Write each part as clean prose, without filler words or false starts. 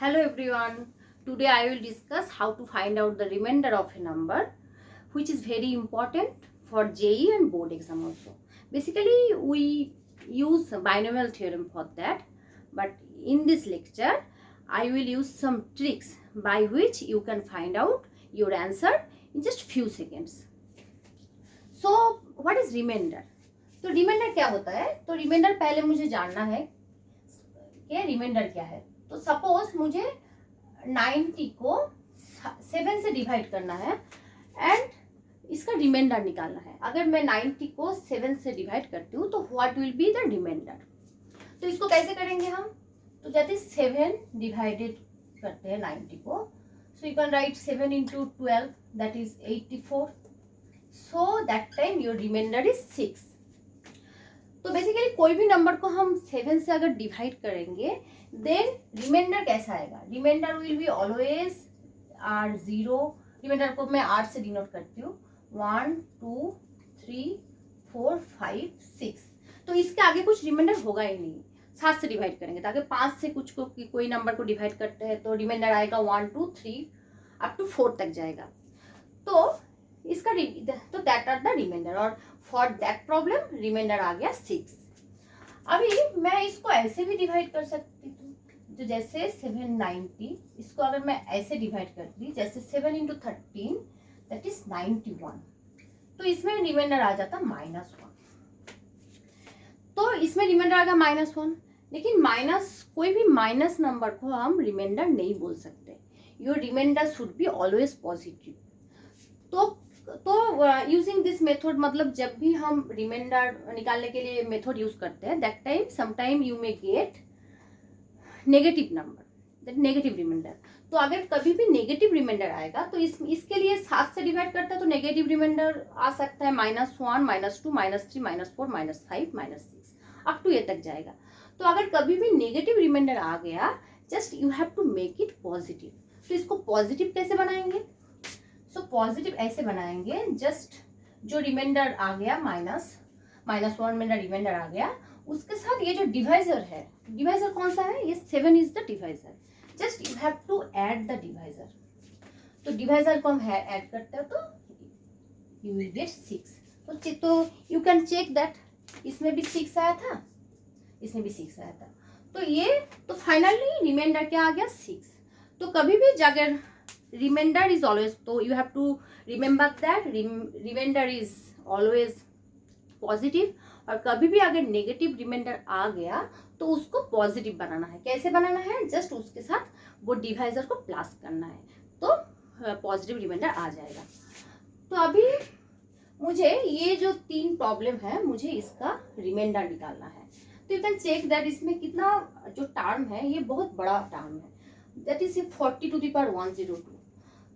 Hello everyone. Today I will discuss how to find out the remainder of a number, which is very important for JEE and board exam also. Basically, we use binomial theorem for that, but in this lecture, I will use some tricks by which you can find out your answer in just few seconds. So, what is remainder? तो reminder क्या होता है? तो reminder पहले मुझे जानना है कि रिमाइंडर क्या है. तो सपोज मुझे 90 को 7 से डिवाइड करना है एंड इसका रिमाइंडर निकालना है. अगर मैं 90 को 7 से डिवाइड करती हूँ तो what will be the remainder. तो इसको कैसे करेंगे हम? तो जैसे 7 डिवाइडेड करते हैं 90 को, so you can write 7 into 12 that is 84. So that time your remainder is 6. तो बेसिकली कोई भी नंबर को हम 7 से अगर डिवाइड करेंगे देन रिमाइंडर कैसा आएगा? Remainder will be always R 0. Remainder को मैं आर से डिनोट करती हूँ. 1 2 3 4 5 6. तो इसके आगे कुछ रिमाइंडर होगा ही नहीं. 7 से डिवाइड करेंगे ताकि 5 से कुछ को कोई नंबर को डिवाइड करते हैं तो रिमाइंडर आएगा 1 2 3 अप टू 4 तक जाएगा. तो इसका तो दैट आर द रिमाइंडर और फॉर दैट प्रॉब्लम रिमाइंडर आ गया 6. अभी मैं इसको ऐसे भी डिवाइड कर सकती हूँ. तो जैसे 790 इसको अगर मैं ऐसे डिवाइड कर दी जैसे 7 into 13 दैट इज 91. तो इसमें रिमाइंडर आ जाता -1. तो इसमें रिमाइंडर आ गया -1. लेकिन कोई भी माइनस नंबर को हम रिमाइंडर नहीं बोल सकते. Your remainder should be always positive. तो यूजिंग दिस मेथड मतलब जब भी हम रिमाइंडर निकालने के लिए मेथड यूज करते हैं that time sometime you may get negative number, that negative remainder. तो अगर कभी भी नेगेटिव रिमाइंडर आएगा तो इसके लिए 7 से डिवाइड करता है तो नेगेटिव रिमाइंडर आ सकता है -1 -2 -3 -4 -5 -6 अप टू ये तक जाएगा. तो अगर कभी भी नेगेटिव रिमाइंडर आ गया just you have to make it positive. तो इसको पॉजिटिव कैसे बनाएंगे? सो पॉजिटिव ऐसे बनाएंगे जस्ट जो रिमाइंडर आ गया -1 मेरा रिमाइंडर आ गया उसके साथ ये जो डिवाइजर है, डिवाइजर कौन सा है? ये 7 is the divisor. Just you have to add the divisor. तो डिवाइजर को हम ऐड करते हैं तो यू विल गेट 6. तो यू कैन चेक दैट इसमें भी 6 आया था, इसमें भी 6 आया था. तो ये तो फाइनली रिमाइंडर क्या आ गया? 6. तो कभी भी अगर रिमाइंडर इज ऑलवेज, तो you have to remember that remainder is always positive. और कभी भी अगर नेगेटिव रिमाइंडर आ गया तो उसको पॉजिटिव बनाना है. कैसे बनाना है? जस्ट उसके साथ वो डिवाइजर को प्लस करना है तो पॉजिटिव रिमाइंडर आ जाएगा. तो अभी मुझे ये जो 3 प्रॉब्लम है मुझे इसका रिमाइंडर निकालना है. तो यू कैन चेक दैट इसमें कितना जो टर्म है ये बहुत बड़ा टर्म है. That is 40⁻102.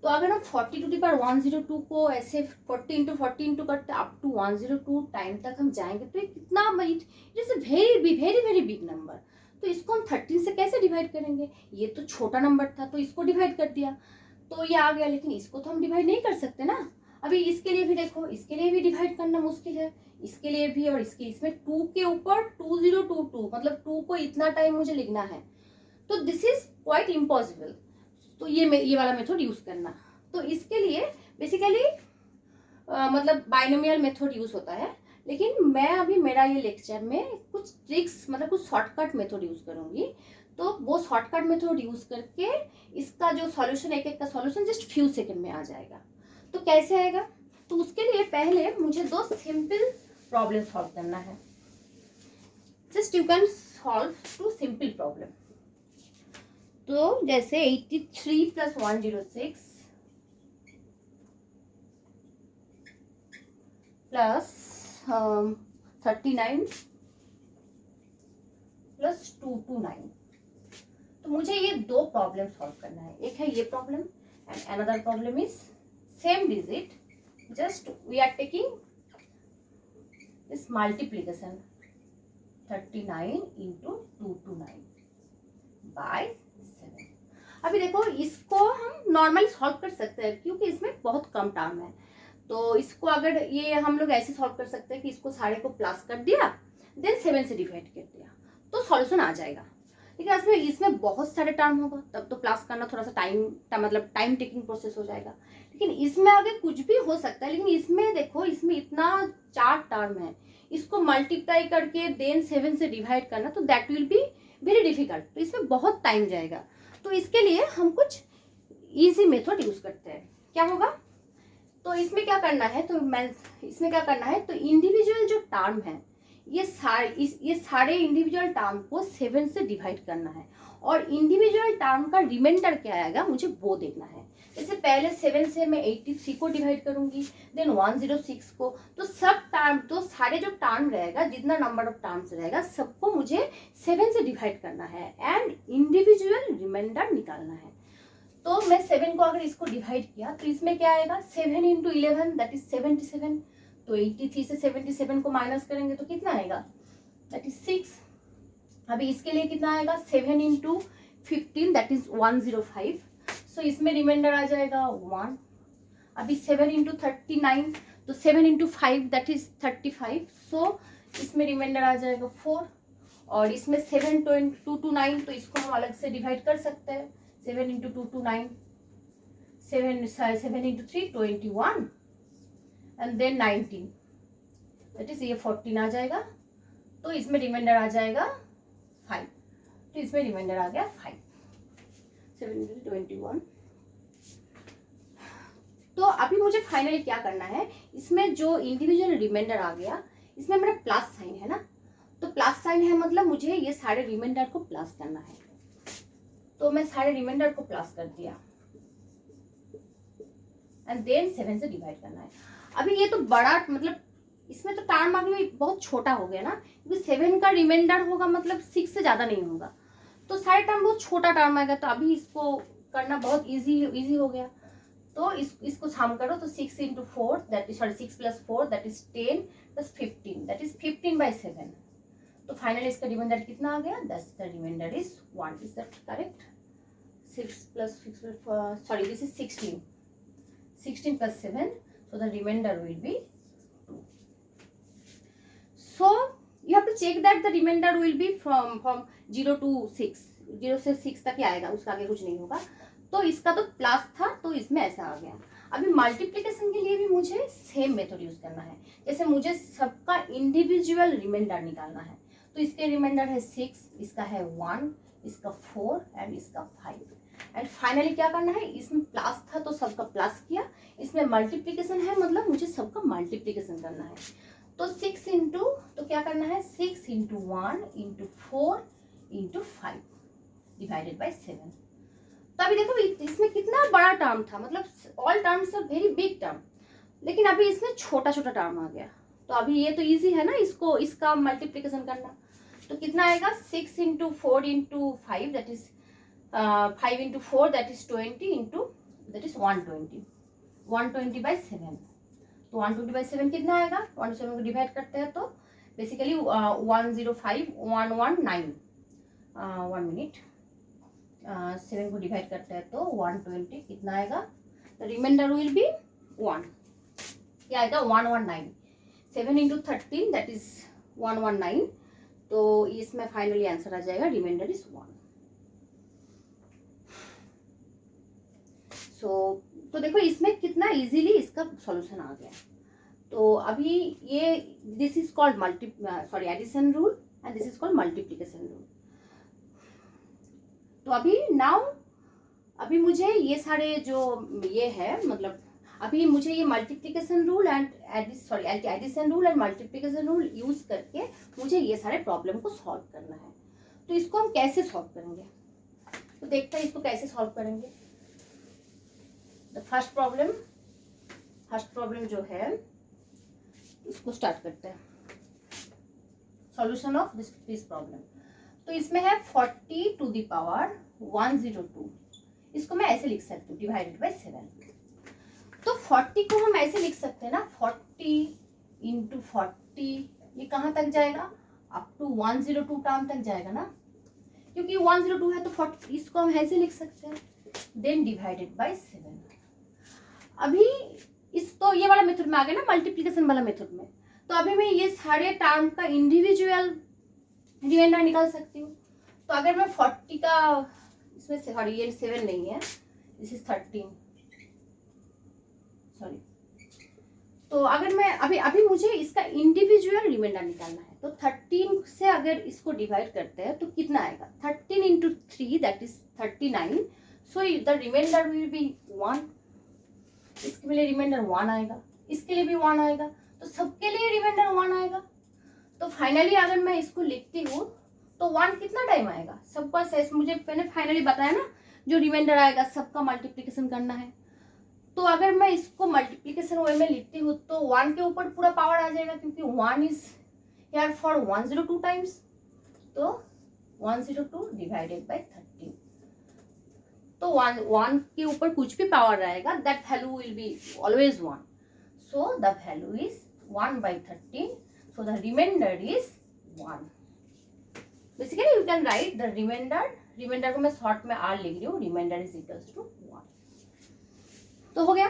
तो अगर हम 40⁻102 को ऐसे 40 into 40 into करते अप टू 102 टाइम तक हम जाएंगे तो ये कितना it is very big number. तो इसको हम 13 से कैसे डिवाइड करेंगे? ये तो छोटा नंबर था तो इसको डिवाइड कर दिया तो ये आ गया. लेकिन इसको तो हम डिवाइड नहीं कर सकते ना. अभी इसके लिए भी देखो, इसके लिए भी डिवाइड करना मुश्किल है, इसके लिए भी. और इसमें 2 के ऊपर 2022 मतलब 2 को इतना टाइम मुझे लिखना है. तो दिस इज क्वाइट इम्पॉसिबल. तो ये वाला मेथड यूज करना. तो इसके लिए बेसिकली मतलब बाइनोमियल मेथड यूज होता है. लेकिन मैं अभी मेरा ये लेक्चर में कुछ ट्रिक्स मतलब कुछ शॉर्टकट मेथड यूज करूंगी. तो वो शॉर्टकट मेथड यूज करके इसका जो सॉल्यूशन एक का सॉल्यूशन जस्ट फ्यू सेकंड में आ जाएगा. तो कैसे आएगा? तो उसके लिए पहले मुझे 2 सिंपल प्रॉब्लम सॉल्व करना है. Just you can solve 2 simple problem. तो जैसे 83 + 106 प्लस 39 + 229. तो मुझे ये 2 प्रॉब्लम सॉल्व करना है. एक है ये problem and another problem is same digit, just we are taking this multiplication 39 into 229 by 7. अभी देखो इसको हम नॉर्मली सॉल्व कर सकते हैं क्योंकि इसमें बहुत कम टर्म है. तो इसको अगर ये हम लोग ऐसे सॉल्व कर सकते हैं कि इसको सारे को प्लस कर दिया देन 7 से डिवाइड कर दिया तो सॉल्यूशन आ जाएगा. लेकिन इसमें बहुत सारे टर्म होगा, तब तो प्लस करना थोड़ा सा मतलब टाइम टेकिंग प्रोसेस हो जाएगा। लेकिन इसमें आगे कुछ भी हो सकता है, लेकिन इसमें देखो, इसमें इतना 4 टर्म है, इसको मल्टीप्लाई करके देन 7 से डिवाइड करना, तो that will be very difficult, तो इसमें बहुत टाइम जाएगा। तो इसके लिए हम कुछ इजी मेथड यूज करते हैं। क्या होगा, तो इसमें क्या करना है, तो इंडिविजुअल जो टर्म है, ये सारे इंडिविजुअल टर्म को 7 से डिवाइड करना है, और इंडिविजुअल टर्म का रिमाइंडर क्या आएगा मुझे वो देखना है। जैसे पहले 7 से मैं 83 को डिवाइड करूंगी, देन 106 को, तो सारे जो टर्म रहेगा, जितना नंबर ऑफ टर्म्स रहेगा, सबको मुझे 7 से डिवाइड करना है एंड इंडिविजुअल रिमाइंडर निकालना है। तो मैं 7 को अगर इसको डिवाइड किया तो इसमें क्या आएगा, 7 × 11 दैट इज 77। तो 83 से 77 को माइनस करेंगे तो कितना आएगा, दैट इज 6। अभी इसके लिए कितना आएगा, 7 × 15 दैट इज 105। सो इसमें रिमाइंडर आ जाएगा 1। अभी 7 × 39, तो 7 × 5 दैट इज 35। सो इसमें रिमाइंडर आ जाएगा 4। और इसमें 7 2 to 9, तो इसको हम अलग से डिवाइड कर सकते हैं। 7 × 2 to 9, 7 × 3 21 and then 19, that is ये 14 आ जाएगा। तो इसमें रिमाइंडर आ जाएगा 5। तो इसमें रिमाइंडर आ गया 5। 7 × 21। तो अभी मुझे फाइनली क्या करना है, इसमें जो इंडिविजुअल रिमाइंडर आ गया, इसमें मेरा प्लस साइन है ना, तो प्लस साइन है मतलब मुझे ये सारे रिमाइंडर को प्लस करना है। तो मैं सारे रिमाइंडर को प्लस कर दिया एंड देन 7 से डिवाइड करना है। अभी ये तो बड़ा, मतलब इसमें तो टर्म अभी बहुत छोटा हो गया ना, क्योंकि 7 का रिमाइंडर होगा मतलब 6 से ज्यादा नहीं होगा, तो सारे टर्म बहुत छोटा टर्म आएगा। तो अभी इसको करना बहुत इजी हो गया। तो इसको सम करो, तो 6 × 4 that is 6 + 4 that is 10 + 15 that is 15/7। तो फाइनली इसका रिमाइंडर कितना आ गया, the remainder is 1। Is that correct? 6 + 6 sorry this is 16 + 7, so the remainder will be 2. So you have to check that the remainder will be from 0 to 6, 0 से 6 तक ही आएगा, उसका आगे कुछ नहीं होगा। तो इसका तो प्लस था, तो इसमें ऐसा आ गया। अभी मल्टीप्लिकेशन के लिए भी मुझे सेम मेथड यूज करना है। जैसे मुझे सबका इंडिविजुअल रिमाइंडर निकालना है, तो इसके रिमाइंडर है 6, इसका है 1, इसका 4 एंड इसका 5। एंड फाइनली क्या करना है, इसमें प्लस था तो सबका प्लस किया, इसमें मल्टीप्लिकेशन है मतलब मुझे सबका मल्टीप्लिकेशन करना है। तो 6 × तो क्या करना है, 6 × 1 × 4 × 5 डिवाइडेड बाय 7। तो अभी देखो इसमें कितना बड़ा टर्म था, मतलब all terms are very big term, लेकिन अभी इसमें छोटा छोटा टर्म आ गया। तो अभी ये तो इजी है ना, इसका मल्टीप्लिकेशन करना। तो कितना आएगा, 6 × 4 × 5 that is 5 × 4 that is 20 × that is 120, 120/7। तो 120/7 कितना आएगा, 107 को डिवाइड करते हैं तो बेसिकली 105,119, 1 मिनट, 7 को डिवाइड करते हैं तो 120 कितना आएगा, रिमाइंडर विल बी 1, क्या आएगा 119। 7 × 13 दैट इज 119। तो इसमें फाइनली आंसर आ जाएगा, रिमाइंडर इज 1। तो देखो इसमें कितना इजीली इसका सॉल्यूशन आ गया। तो अभी ये this is called addition rule and this is called multiplication rule. तो अभी मुझे ये सारे जो ये है, मतलब अभी मुझे ये multiplication rule and addition rule and multiplication rule use करके मुझे ये सारे प्रॉब्लम को सॉल्व करना है। तो इसको हम कैसे सॉल्व करेंगे, तो देखते हैं इसको कैसे सॉल्व करेंगे। फर्स्ट प्रॉब्लम जो है इसको स्टार्ट करते हैं, सॉल्यूशन ऑफ दिस प्रॉब्लम। तो इसमें है 40 to the power 102, इसको मैं ऐसे लिख सकती हूँ, डिवाइडेड बाय 7। तो 40 को हम ऐसे लिख सकते हैं ना, 40 × 40, ये कहाँ तक जाएगा, अप टू 102 टर्म तक जाएगा ना, क्योंकि 102 है तो 40, इसको हम ऐसे लिख सकते हैं, देन डिवाइडेड बाय 7। अभी तो ये वाला मेथड में आ गया ना, मल्टीप्लिकेशन वाला मेथड में। तो अभी मैं ये सारे टर्म का इंडिविजुअल रिमाइंडर निकाल सकती हूँ। तो अगर मैं 40 का इसमें से, सॉरी ये 7 नहीं है, दिस इज 13, सॉरी। तो अगर मैं अभी मुझे इसका इंडिविजुअल रिमाइंडर निकालना है, तो 13 से अगर इसको डिवाइड करते हैं तो कितना आएगा, 13 into 3 that is 39, so the remainder will be 1। इसके लिए रिमाइंडर 1 आएगा, इसके लिए भी 1 आएगा, तो सबके लिए रिमाइंडर 1 आएगा। तो फाइनली अगर मैं इसको लिखती हूँ तो 1 कितना टाइम आएगा, सबका शेष, मुझे मैंने फाइनली बताया ना, जो रिमाइंडर आएगा सबका मल्टीप्लिकेशन करना है। तो अगर मैं इसको मल्टीप्लिकेशन वे में लिखती हूँ तो 1 के ऊपर पूरा पावर आ जाएगा, क्योंकि 1 इज हियर फॉर 102 टाइम्स, तो 102 डिवाइडेड बाय 13। तो 1 के ऊपर कुछ भी पावर रहेगा, that value will be always 1, so the value is 1 by 13, so the remainder is 1। Basically you can write the remainder को मैं शॉर्ट में r लिख रही हूँ, remainder is equals to 1। तो हो गया।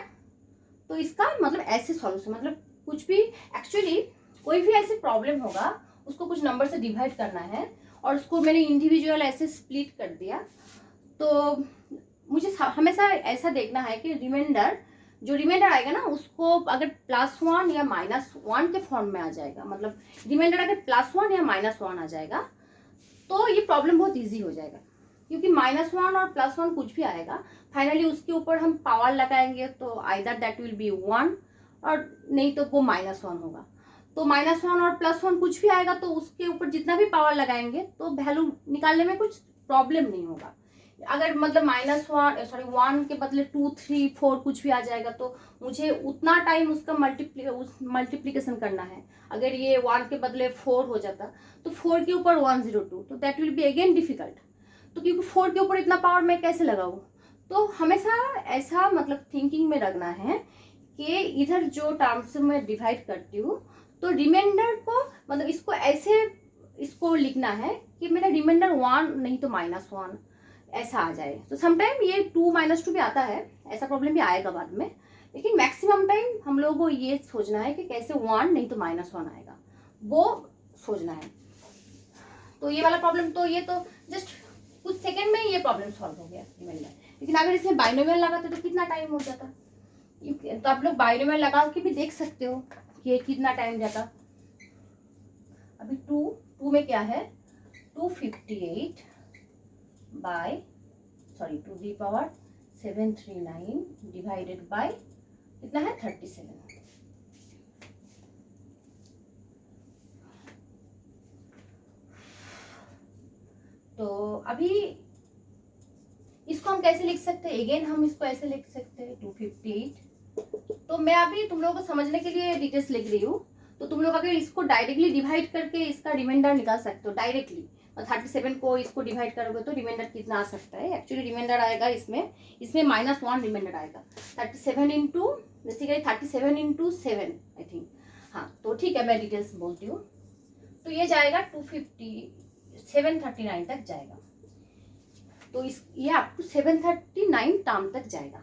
तो इसका मतलब ऐसे सॉल्यूशन, मतलब कुछ भी एक्चुअली कोई भी ऐसे प्रॉब्लम होगा, उसको कुछ नंबर से डिवाइड करना है और उसको मैंने इंडिविजुअल ऐसे स्प्लिट कर दिया, तो मुझे हमेशा ऐसा देखना है कि जो रिमाइंडर आएगा ना, उसको अगर +1 या -1 के फॉर्म में आ जाएगा, मतलब रिमाइंडर अगर +1 या -1 आ जाएगा तो ये प्रॉब्लम बहुत इजी हो जाएगा, क्योंकि -1 और +1 कुछ भी आएगा, फाइनली उसके ऊपर हम पावर लगाएंगे तो आइदर दैट विल बी 1 और नहीं तो वो -1 होगा। तो -1 और +1 कुछ भी आएगा तो उसके ऊपर जितना भी पावर लगाएंगे तो वैल्यू निकालने में कुछ प्रॉब्लम नहीं होगा। अगर मतलब -1 के बदले 2, 3, 4 कुछ भी आ जाएगा तो मुझे उतना टाइम उसका मल्टीप्लिकेशन करना है। अगर ये 1 के बदले 4 हो जाता तो 4 के ऊपर 102, तो that will be again difficult. तो क्योंकि 4 के ऊपर इतना पावर मैं कैसे लगाऊं, तो हमेशा ऐसा मतलब थिंकिंग में रखना है कि इधर जो टर्म्स मैं डिवाइड करती हूँ तो रिमाइंडर को मतलब इसको ऐसे इसको लिखना है कि मेरा रिमाइंडर 1 नहीं तो -1 ऐसा आ जाए। तो समटाइम ये 2 -2 भी आता है, ऐसा प्रॉब्लम भी आएगा बाद में, लेकिन मैक्सिमम टाइम हम लोगों को ये सोचना है कि कैसे 1 नहीं तो -1 आएगा, वो सोचना है। तो ये वाला प्रॉब्लम, तो ये तो जस्ट कुछ सेकंड में ये प्रॉब्लम सॉल्व हो गया रिमाइंडर। लेकिन अगर इसमें बाइनोमियल लगाते तो कितना टाइम हो जाता, तो आप लोग बाइनोमियल लगा के भी देख सकते हो कि कितना टाइम जाता। अभी 2 में क्या है, 258 बाय 2^739 डिवाइडेड बाय कितना है 37। तो अभी इसको हम कैसे लिख सकते हैं, अगेन हम इसको ऐसे लिख सकते हैं 258। तो मैं अभी तुम लोगों को समझने के लिए डिटेल्स लिख रही हूँ, तो तुम लोग अगर इसको डायरेक्टली डिवाइड करके इसका रिमाइंडर निकाल सकते हो डायरेक्टली। 37 को इसको डिवाइड करोगे तो रिमाइंडर कितना आ सकता है, एक्चुअली रिमाइंडर आएगा इसमें -1 रिमाइंडर आएगा 37 into basically 37 into 7 I think. हाँ तो ठीक है, मैं डिटेल्स बोलती हूँ। तो ये जाएगा 739 तक जाएगा, तो ये अप टू 739 टर्म तक जाएगा।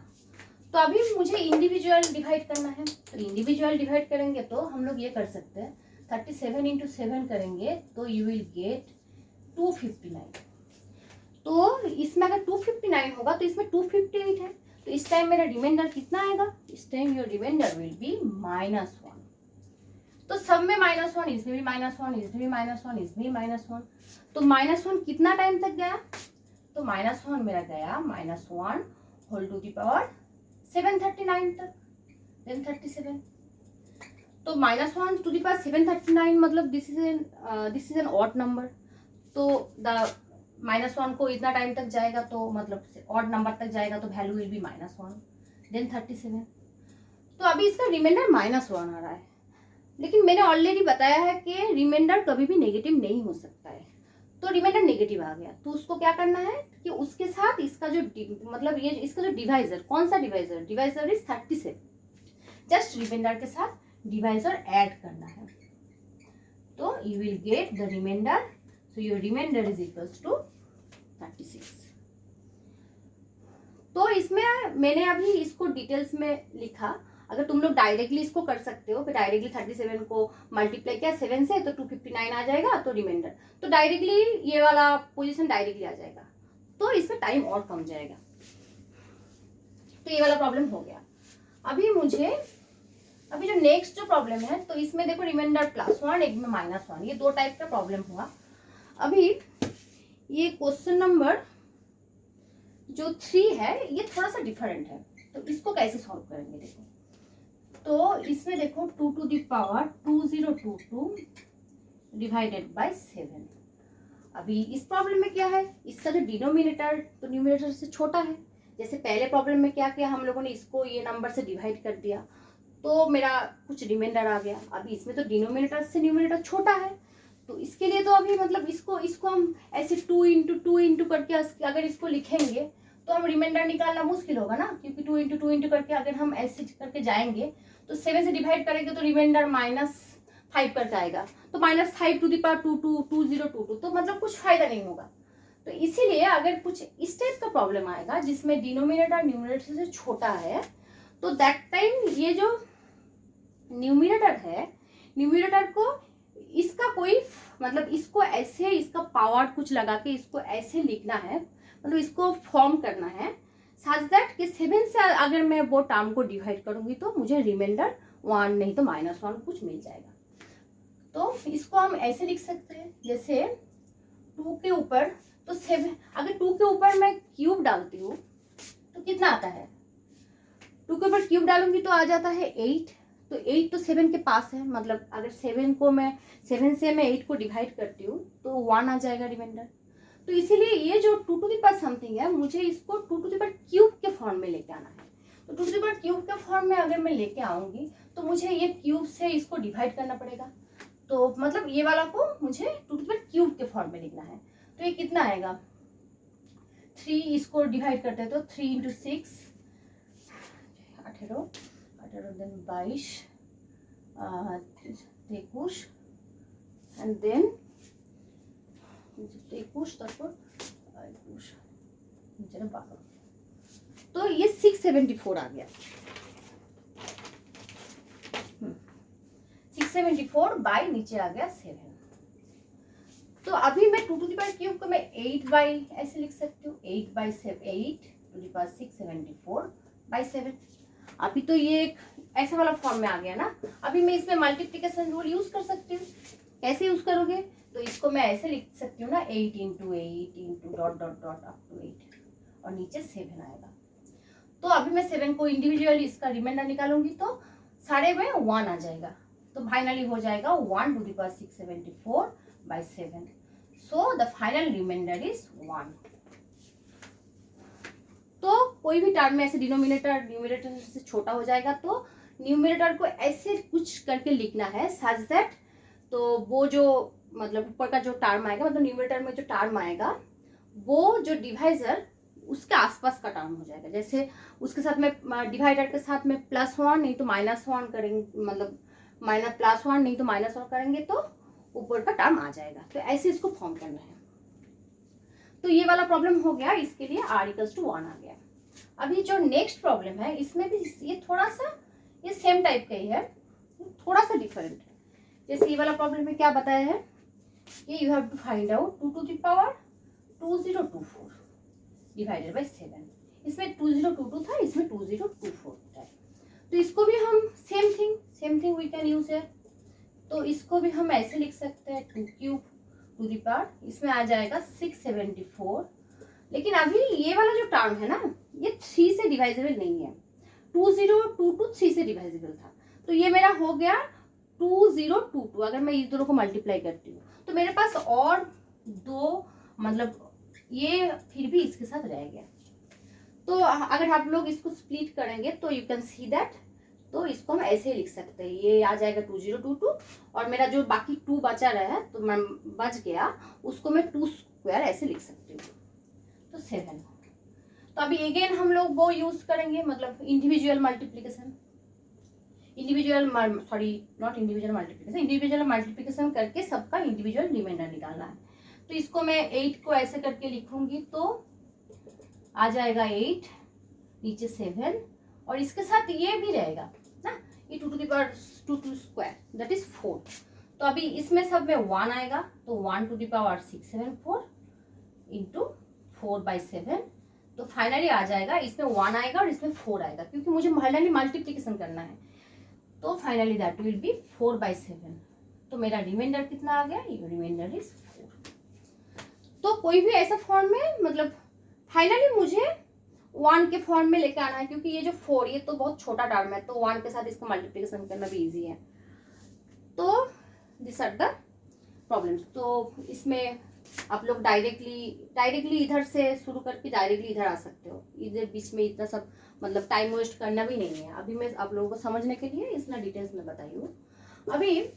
तो अभी मुझे इंडिविजुअल डिवाइड करना है, तो इंडिविजुअल डिवाइड करेंगे तो हम लोग ये कर सकते हैं 37 इंटू 7 करेंगे तो यू विल गेट 259। तो इसमें अगर 259 होगा तो इसमें 258 है, तो इस टाइम मेरा रिमाइंडर कितना आएगा, इस time your remainder will be -1। तो सब में -1, इसमें भी -1, इसमें भी -1, इसमें भी -1, तो -1 कितना टाइम तक गया, तो -1 मेरा गया -1 होल टू दी पावर 739 तक, then 37। तो -1 टू दी पावर 739 मतलब this is an odd number, तो द -1 को इतना टाइम तक जाएगा तो मतलब ऑड नंबर तक जाएगा तो वैल्यू विल बी -1 देन 37। तो अभी इसका रिमाइंडर -1 आ रहा है, लेकिन मैंने ऑलरेडी बताया है कि रिमाइंडर कभी भी नेगेटिव नहीं हो सकता है। तो रिमाइंडर नेगेटिव आ गया तो उसको क्या करना है कि उसके साथ इसका जो मतलब ये इसका जो डिवाइजर, कौन सा डिवाइजर इज 37, जस्ट रिमाइंडर के साथ डिवाइजर ऐड करना है, तो you will get the remainder, so your remainder is equals to 36। तो इसमें मैंने अभी इसको डिटेल्स में लिखा, अगर तुम लोग डायरेक्टली इसको कर सकते हो कि डायरेक्टली 37 को मल्टीप्लाई किया 7 से तो 259 आ जाएगा तो रिमाइंडर, तो डायरेक्टली ये वाला पोजीशन डायरेक्टली आ जाएगा, तो इसमें टाइम और कम जाएगा। तो ये वाला प्रॉब्लम हो गया। अभी जो नेक्स्ट जो प्रॉब्लम है, तो इसमें देखो रिमाइंडर +1 एक में -1, ये दो टाइप का प्रॉब्लम हुआ। अभी ये क्वेश्चन नंबर जो 3 है ये थोड़ा सा डिफरेंट है, तो इसको कैसे सॉल्व करेंगे देखो। तो इसमें देखो 2 to the power 2022 divided by 7। अभी इस प्रॉब्लम में क्या है, इसका जो डिनोमिनेटर तो न्यूमिनेटर से छोटा है। जैसे पहले प्रॉब्लम में क्या किया हम लोगों ने, इसको ये नंबर से डिवाइड कर दिया तो मेरा कुछ रिमाइंडर आ गया। अभी इसमें तो डिनोमिनेटर से न्यूमिनेटर छोटा है, तो इसके लिए तो अभी मतलब इसको हम ऐसे 2 into 2 into करके अगर इसको लिखेंगे तो हम रिमाइंडर निकालना मुश्किल होगा ना, क्योंकि 2 into 2 into करके अगर हम ऐसे करके जाएंगे तो 7 से डिवाइड करेंगे तो रिमाइंडर -5 करके आएगा, तो -5 to the power 2022, तो मतलब कुछ फायदा नहीं होगा। तो इसीलिए अगर कुछ इस टाइप का प्रॉब्लम आएगा जिसमें डिनोमिनेटर न्यूमिनेटर से छोटा है, तो दैट टाइम ये जो न्यूमिनेटर है, न्यूमिनेटर को इसका कोई मतलब इसको ऐसे इसका पावर कुछ लगा के इसको ऐसे लिखना है, मतलब इसको फॉर्म करना है सच दैट कि 7 से अगर मैं वो टर्म को डिवाइड करूंगी तो मुझे रिमाइंडर 1 नहीं तो -1 कुछ मिल जाएगा। तो इसको हम ऐसे लिख सकते हैं, जैसे 2 के ऊपर तो 7, अगर 2 के ऊपर मैं क्यूब डालती हूँ तो कितना आता है, 2 के ऊपर क्यूब डालूंगी तो आ जाता है 8, तो 8 तो 7 के पास है, मतलब अगर 7 से मैं 8 को डिवाइड करती हूँ तो 1 आ जाएगा रिमाइंडर। तो इसीलिए ये जो 2 to the power समथिंग है, मुझे इसको 2 to the power क्यूब के फॉर्म में लेके आना है। तो 2 to the power क्यूब के फॉर्म में अगर मैं लेके आऊंगी तो मुझे ये क्यूब से इसको डिवाइड करना पड़ेगा, तो मतलब ये वाला को मुझे 2 to the power क्यूब के फॉर्म में लिखना है। तो ये कितना आएगा, 3 इसको डिवाइड करते हैं तो 3 into 6 18 देन 22 23 एंड देन 23 তারপর 22 नीचे 12, तो ये 674 आ गया। 674 बाय नीचे आ गया 7। तो अभी मैं 2 to the power क्यूब को मैं 8 बाई ऐसे लिख सकती हूँ, 8 by 8 to the power 674 by 7। अभी तो ये एक ऐसे वाला फॉर्म में आ गया ना। अभी मैं इसमें मल्टीप्लिकेशन रूल यूज कर सकती हूँ। कैसे यूज करोगे, तो इसको मैं ऐसे लिख सकती हूँ ना, 8 into 8 into ... up to 8 और नीचे 7 आएगा। तो अभी मैं 7 को इंडिविजुअली इसका रिमाइंडर निकालूंगी तो सारे में 1 आ जाएगा, तो फाइनली हो जाएगा 1 to the power 674 by 7. So the final remainder is 1. तो कोई भी टर्म में ऐसे डिनोमिनेटर न्यूमिनेटर से छोटा हो जाएगा तो न्यूमिनेटर को ऐसे कुछ करके लिखना है सच दैट, तो वो जो मतलब ऊपर का जो टर्म आएगा, मतलब न्यूमिनेटर में जो टर्म आएगा वो जो डिवाइजर उसके आसपास का टर्म हो जाएगा। जैसे उसके साथ में डिवाइडर के साथ में +1 नहीं तो -1 करेंगे, मतलब +1 नहीं तो -1 करेंगे तो ऊपर का टर्म आ जाएगा। तो ऐसे इसको फॉर्म करना है। तो ये वाला प्रॉब्लम हो गया, इसके लिए r = 1 आ गया। अभी जो नेक्स्ट प्रॉब्लम है इसमें भी ये थोड़ा सा ये सेम टाइप का ही है, थोड़ा सा डिफरेंट है। जैसे ये वाला प्रॉब्लम में क्या बताया है कि you have to find out 2 to the power 2024 divided by 7। इसमें 2022 था, इसमें 2024 था। तो इसको भी हम same thing we can use है। तो इसको भी हम ऐसे लिख सकते हैं 2 क्यूब टू द पावर, इसमें आ जाएगा 674। लेकिन अभी ये वाला जो टर्म है ना ये 3 से डिवाइजेबल नहीं है, 2022 3 से डिवाइजेबल था। तो ये मेरा हो गया 2022। अगर मैं इस दोनों को मल्टीप्लाई करती हूँ तो मेरे पास और 2 मतलब ये फिर भी इसके साथ रह गया। तो अगर आप लोग इसको स्प्लिट करेंगे तो यू कैन सी दैट, तो इसको हम ऐसे ही लिख सकते हैं, ये आ जाएगा 2022 और मेरा जो बाकी 2 बचा रहा है तो मैं बच गया उसको मैं 2 स्क्वायर ऐसे लिख सकती हूँ, तो 7। तो अभी अगेन हम लोग वो यूज करेंगे, मतलब इंडिविजुअल मल्टीप्लिकेशन करके सबका इंडिविजुअल रिमाइंडर निकालना है। तो इसको मैं 8 को ऐसे करके लिखूंगी तो आ जाएगा 8 नीचे 7 और इसके साथ ये भी रहेगा, ना, ये 2 to the power 2 square that is 4। तो अभी इसमें सब में 1 आएगा, तो 1 to the power 674 इंटू 4/7, तो फाइनली आ जाएगा, इसमें 1 आएगा और इसमें 4 आएगा, क्योंकि मुझे फाइनली मल्टीप्लीकेशन करना है। तो फाइनली दैट विल बी 4/7। तो मेरा रिमाइंडर कितना आ गया, ये रिमाइंडर इज 4। तो कोई भी ऐसा फॉर्म में मतलब फाइनली मुझे 1 के फॉर्म में लेके आना है, क्योंकि ये जो 4 ये तो बहुत छोटा टर्म है, तो 1 के साथ इसका मल्टीप्लिकेशन करना भी इजी है। तो दिस आर द प्रॉब्लम्स। तो इसमें आप लोग डायरेक्टली इधर से शुरू करके डायरेक्टली इधर आ सकते हो, इधर बीच में इतना सब मतलब टाइम वेस्ट करना भी नहीं है। अभी मैं आप लोगों को समझने के लिए इतना डिटेल्स में बताई हूँ। अभी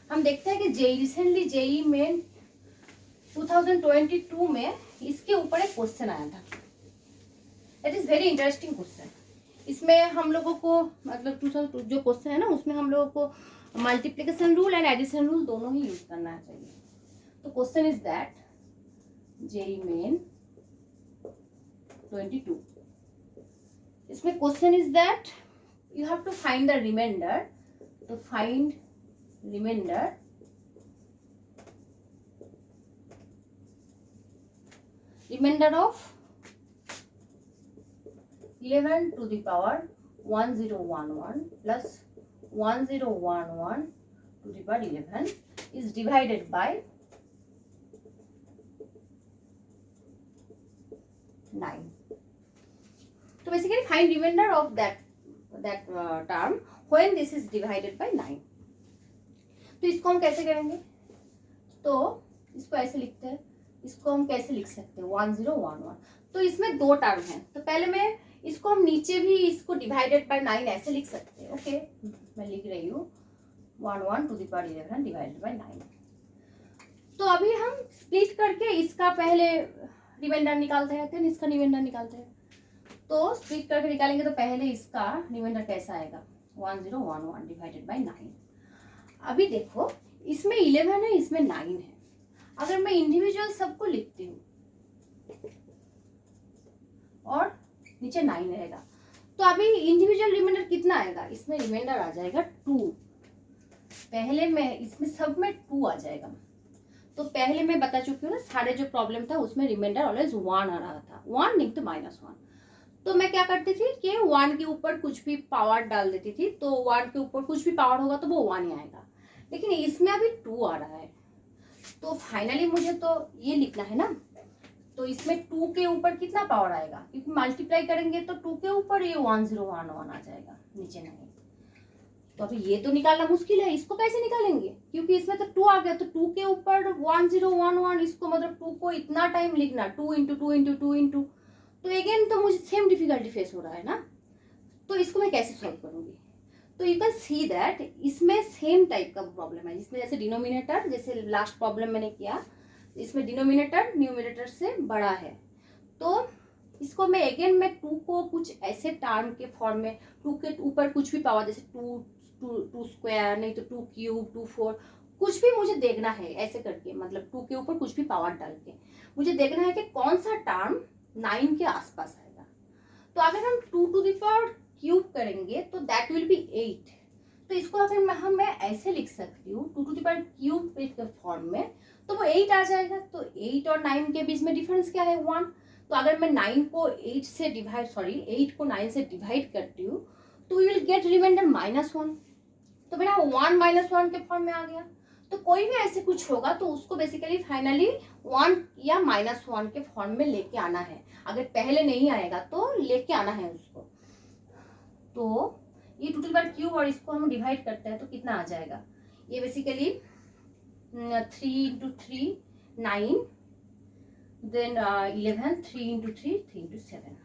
हम देखते हैं कि रिसेंटली जेई में 2022 में इसके ऊपर एक क्वेश्चन आया था। It is very interesting question. इसमें हम लोगों को मतलब जो क्वेश्चन है ना, उसमें हम लोगों को multiplication rule and addition rule दोनों ही यूज करना चाहिए। तो question is that JEE Main 22, इसमें question is that you have to find the remainder. तो find remainder of 11 to the power 1011 plus 1011 to the power 11 is divided by 9. So basically find remainder of that term when this is divided by 9. तो इसको हम कैसे करेंगे, तो इसको ऐसे लिखते हैं, इसको हम कैसे लिख सकते हैं 1011। तो इसमें दो टर्म है, तो पहले मैं इसको हम नीचे भी इसको डिवाइडेड बाय 9 ऐसे लिख सकते हैं। ओके, मैं लिख रही हूँ 11 to the power 11 divided by 9। तो अभी हम स्प्लिट करके इसका पहले रिमाइंडर निकालते हैं, फिर इसका रिमाइंडर निकालते हैं। तो स्प्लिट करके निकालेंगे तो पहले इसका रिमाइंडर कैसा आएगा 1011 डिवाइडेड बाय 9। अभी देखो इसमें 11 है, इसमें 9 है। अगर मैं इंडिविजुअल सबको लिखती हूँ और नीचे 9 रहेगा, तो अभी इंडिविजुअल रिमाइंडर कितना आएगा, इसमें रिमाइंडर आ जाएगा 2। पहले में इसमें सब में 2 आ जाएगा। तो पहले मैं बता चुकी हूँ ना, सारे जो प्रॉब्लम था उसमें रिमाइंडर ऑलवेज 1 आ रहा था, 1 नहीं तो -1। तो मैं क्या करती थी कि 1 के ऊपर कुछ भी पावर डाल देती थी, तो 1 के ऊपर कुछ भी पावर होगा तो वो 1 ही आएगा। लेकिन इसमें अभी 2 आ रहा है, तो फाइनली मुझे तो ये लिखना है ना, तो इसमें 2 के ऊपर कितना पावर आएगा, क्योंकि मल्टीप्लाई करेंगे तो 2 के ऊपर ये 1011 आ जाएगा, नीचे नहीं। तो अभी ये तो निकालना मुश्किल है, इसको कैसे निकालेंगे, क्योंकि इसमें तो 2 आ गया, तो 2 के ऊपर 1011, इसको मतलब 2 को इतना टाइम लिखना 2 इंटू 2 इंटू 2 इंटू, तो अगेन तो मुझे सेम डिफिकल्टी फेस हो रहा है ना। तो इसको मैं कैसे सॉल्व करूंगी, तो यू कैन सी दैट इसमें सेम टाइप का प्रॉब्लम है, जिसमें जैसे डिनोमिनेटर, जैसे लास्ट प्रॉब्लम मैंने किया, इसमें डिनोमिनेटर न्यूमिनेटर से बड़ा है। तो इसको मैं अगेन मैं 2 को कुछ ऐसे टर्म के फॉर्म में, 2 के ऊपर कुछ भी पावर, जैसे 2 स्क्वायर, नहीं तो 2 क्यूब, 2 4, कुछ भी मुझे देखना है ऐसे करके, मतलब 2 के ऊपर कुछ भी पावर डाल के मुझे देखना है कि कौन सा टर्म 9 के आसपास आएगा। तो अगर हम 2 टू द पावर क्यूब करेंगे तो दैट विल बी 8। तो इसको अगर मैं ऐसे लिख सकती हूँ 2 टू द पावर क्यूब के फॉर्म में, तो वो 8 आ जाएगा। तो 8 और 9 के बीच में डिफरेंस क्या है 1। तो अगर मैं 8 को 9 से डिवाइड करती हूँ तो यू विल गेट रिमाइंडर -1। तो मेरा 1 -1 के फॉर्म में आ गया। तो कोई भी ऐसे कुछ होगा तो उसको बेसिकली फाइनली 1 या -1 के फॉर्म में लेके आना है। अगर पहले नहीं आएगा तो लेके आना है उसको। तो ये 2 टू द पावर क्यूब और इसको हम डिवाइड करते हैं तो कितना आ जाएगा, ये basically 3 into 3 9, then 11, 3 into 3 3 into 7।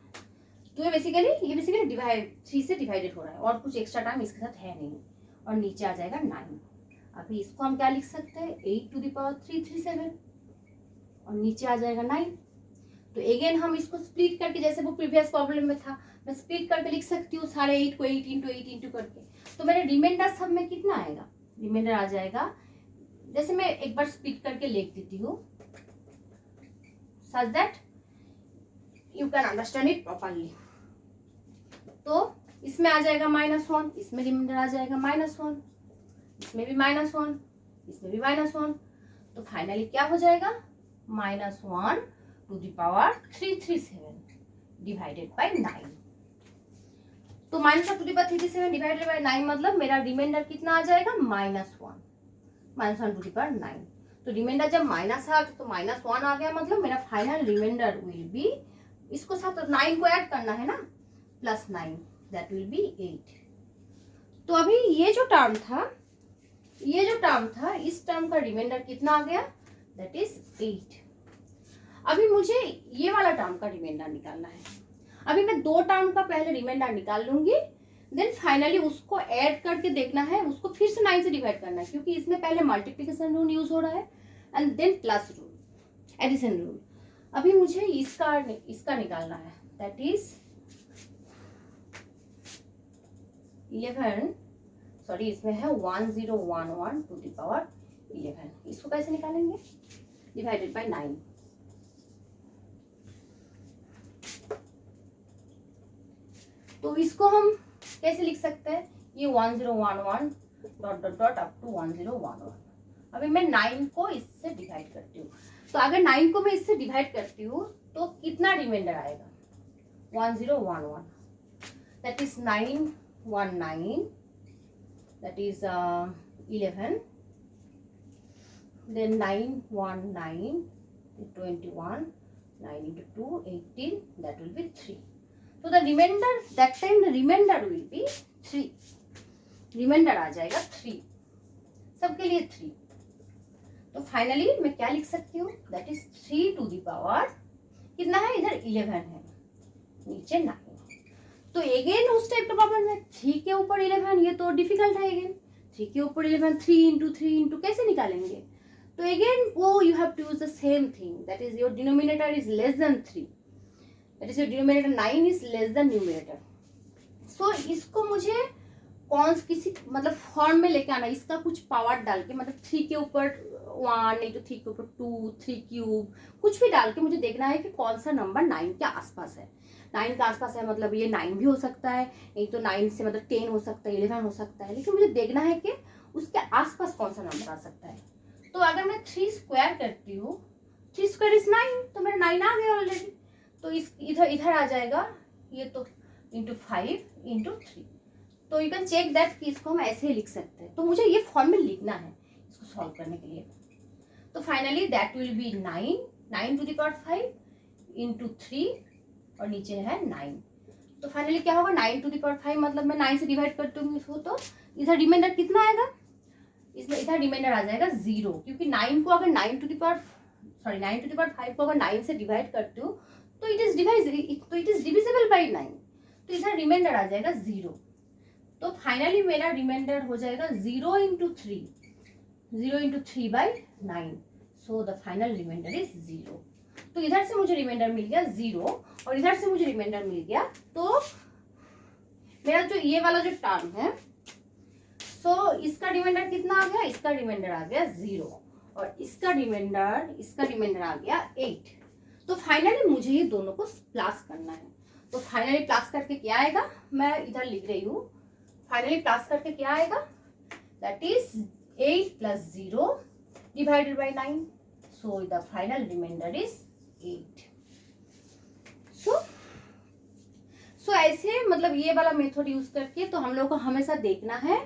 तो ये बेसिकली डिवाइड 3 से डिवाइडेड हो रहा है और कुछ एक्स्ट्रा टाइम इसके साथ है नहीं, और नीचे आ जाएगा 9। अभी इसको हम क्या लिख सकते हैं 8 टू द पावर 337 और नीचे आ जाएगा 9। तो अगेन हम इसको स्प्लिट करके, जैसे वो प्रीवियस प्रॉब्लम में था, मैं स्प्लिट करके लिख सकती हूँ सारे 8 को 8 इंटू 8 इंटू करके। तो मेरे रिमाइंडर सब में कितना आएगा, रिमाइंडर आ जाएगा, जैसे मैं एक बार स्प्लिट करके लिख देती हूँ such that you can understand it properly. तो इसमें आ जाएगा -1, इसमें रिमाइंडर आ जाएगा -1, इसमें भी -1, इसमें भी -1, तो फाइनली क्या हो जाएगा -1 to the power 337 divided by 9। तो -1 to the power 337 divided by 9 मतलब मेरा रिमाइंडर कितना आ जाएगा -1 टू द पावर 9। तो रिमाइंडर जब माइनस आ तो -1 आ गया, मतलब मेरा फाइनल रिमाइंडर विल बी, इसको साथ 9 को ऐड करना है ना, +9 दैट विल बी 8। तो अभी ये जो टर्म था इस टर्म का रिमाइंडर कितना आ गया, दैट इज 8। अभी मुझे ये वाला टर्म का रिमाइंडर निकालना है। अभी मैं 2 टर्म का पहले रिमाइंडर निकाल लूंगी, देन फाइनली उसको ऐड करके देखना है, उसको फिर से 9 से डिवाइड करना है, क्योंकि इसमें पहले मल्टीप्लिकेशन रूल यूज हो रहा है and then plus rule, addition rule. अभी मुझे इसका निकालना है, दैट इज 11, सॉरी इसमें है 1011 टू द पावर 11। इसको कैसे निकालेंगे, डिवाइडेड बाय 9। तो इसको हम कैसे लिख सकते हैं, ये 1011 dot dot dot up to 1011। अभी मैं 9 को इससे डिवाइड करती हूँ, तो अगर 9 को मैं इससे डिवाइड करती हूँ तो कितना रिमाइंडर आएगा, 1011, that is 919, that is 11, then 919 21, 9 into 2 18, that will be 3. So the remainder, that time the remainder will be 3, reminder आ जाएगा 3, सबके लिए 3। तो फाइनली मैं क्या लिख सकती हूँ, that is 3 to the power कितना है, इधर 11 है, नीचे 9। तो अगेन उस टाइप का प्रॉब्लम है, 3 के ऊपर 11, ये तो डिफिकल्ट है। अगेन 3 के ऊपर 11, 3 into कैसे निकालेंगे, तो अगेन वो you have to use the same thing, that is your denominator is less than 3, that is your denominator 9 is less than numerator. So इसको मुझे किसी मतलब फॉर्म में लेके आना, इसका कुछ पावर डाल के, मतलब 3 के ऊपर 1, नहीं तो 3 के ऊपर 2, 3 क्यूब, कुछ भी डाल के मुझे देखना है कि कौन सा नंबर 9 के आसपास है। 9 के आसपास है मतलब ये 9 भी हो सकता है, नहीं तो 9 से मतलब 10 हो सकता है, 11 हो सकता है, लेकिन मुझे देखना है कि उसके आसपास कौन सा नंबर आ सकता है। तो अगर मैं 3 स्क्वायर करती हूँ, 3 स्क्वायर इज 9, तो मेरा 9 आ गया ऑलरेडी। तो इस इधर आ जाएगा, ये तो इंटू 5 इंटू 3। तो यू कैन चेक दैट कि इसको हम ऐसे ही लिख सकते हैं। तो मुझे ये फॉर्म में लिखना है इसको सॉल्व करने के लिए। तो finally that will be 9 to the power 5 into 3 और नीचे है 9। तो फाइनली क्या होगा, 9 टू द पावर 5 मतलब मैं 9 से डिवाइड कर दूंगी इसको, तो इधर रिमाइंडर कितना आएगा, इसमें इधर रिमाइंडर आ जाएगा 0, क्योंकि 9 को अगर 9 टू द पावर 5 को अगर 9 से डिवाइड करती हूँ तो इट इज डिविजिबल बाई 9, तो इधर रिमाइंडर आ जाएगा 0। तो फाइनली मेरा रिमाइंडर हो जाएगा 0 into 3 by 9, so the final reminder is 0। तो इधर से मुझे रिमाइंडर मिल गया 0 और इधर से मुझे रिमाइंडर मिल गया, तो मेरा जो ये वाला जो टर्म है, सो इसका रिमाइंडर कितना आ गया, इसका रिमाइंडर आ गया 0 और इसका रिमाइंडर आ गया 8। तो फाइनली मुझे ये दोनों को प्लस करना है। तो फाइनली प्लस करके क्या आएगा, मैं इधर लिख रही हूँ, फाइनली प्लस करके क्या आएगा, that is 8 + 0 divided by 9, so the final reminder is 8। So ऐसे मतलब ये वाला मेथड यूज करके तो हम लोग को हमेशा देखना है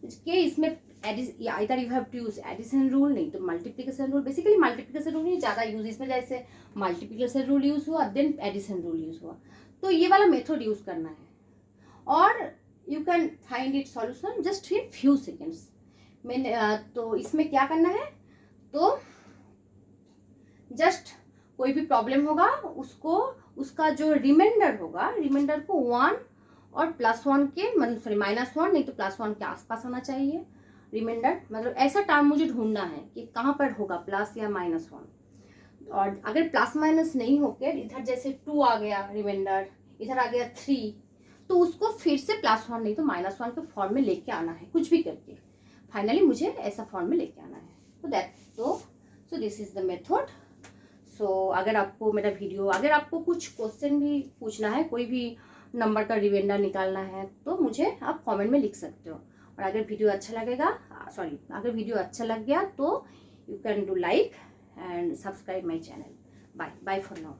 कि इसमें either you have to use addition rule, नहीं तो multiplication rule. Basically multiplication rule ही ज़्यादा यूज, इसमें जैसे मल्टीप्लिकेशन रूल यूज हुआ देन एडिशन रूल यूज हुआ, तो ये वाला मेथड यूज करना है और you can find it solution just in few seconds. मैंने तो इसमें क्या करना है, तो जस्ट कोई भी प्रॉब्लम होगा उसका जो रिमाइंडर होगा, रिमाइंडर को 1 और +1 के मतलब सॉरी -1 नहीं तो +1 के आसपास होना चाहिए रिमाइंडर। मतलब ऐसा टर्म मुझे ढूंढना है कि कहाँ पर होगा प्लस या -1। और अगर प्लस माइनस नहीं होकर इधर जैसे 2 आ गया रिमाइंडर, इधर आ गया 3, तो उसको फिर से +1 नहीं तो -1 के फॉर्म में लेके आना है, कुछ भी करके। फाइनली मुझे ऐसा फॉर्म में लेके आना है। तो that so this is the method. अगर आपको मेरा वीडियो, अगर आपको कुछ क्वेश्चन भी पूछना है, कोई भी नंबर का रिमाइंडर निकालना है, तो मुझे आप कमेंट में लिख सकते हो। और अगर वीडियो अच्छा लगेगा, अगर वीडियो अच्छा लग गया तो you can do like and subscribe my channel. Bye bye for now.